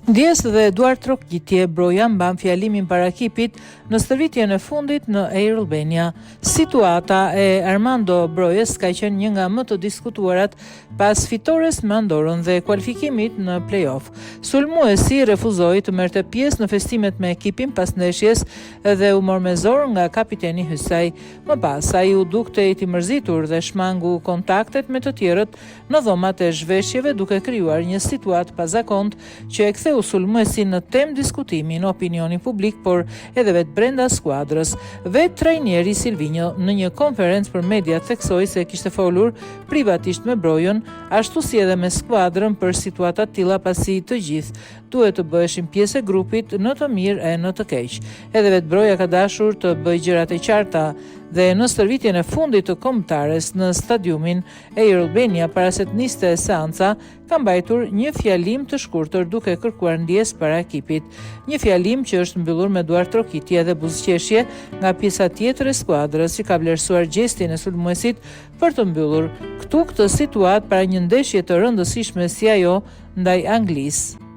Ndjes dhe duar trokitje, Broja mban fjalimin para ekipit në stërvitjen e fundit në Air Albania. Situata e Armando Brojës ka qenë një nga më të diskutuarat pas fitores me Andorën dhe kualifikimit në play-off. Sulmuesi refuzoi të merrte pjesë në festimet me ekipin pas ndeshjes dhe u mor me zor nga kapiteni Hysaj. Më pas ai u dukte i mërzitur dhe shmangu kontaktet me të tjerët në dhomat e zhveshjeve, duke krijuar një situatë pazakont që e ktheu sulmuesin në temë diskutimi në opinionin publik, por edhe vetë brenda skuadrës. Vetë trajneri Silvinho në një konferencë për media theksoi se kishte folur privatisht me Brojën, ashtu si edhe me skuadrën për situata të tilla, pasi të gjithë duhet të bëheshin pjesë e grupit në të mirë e në të keq. Edhe vetë Broja ka dashur të bëjë gjërat e qarta dhe në stërvitjen e fundit të kombëtares në stadiumin Air Albania para se të niste seanca, ka mbajtur një fjalim të shkurtër duke kërkuar ndjes para ekipit. Një fjalim që është mbyllur me duar trokitje dhe buzëqeshje nga pjesa tjetër e skuadrës, që ka vlerësuar gjestin e sulmuesit për të mbyllur këtë situatë para një ndeshje të rëndësishme si ajo ndaj Anglisë.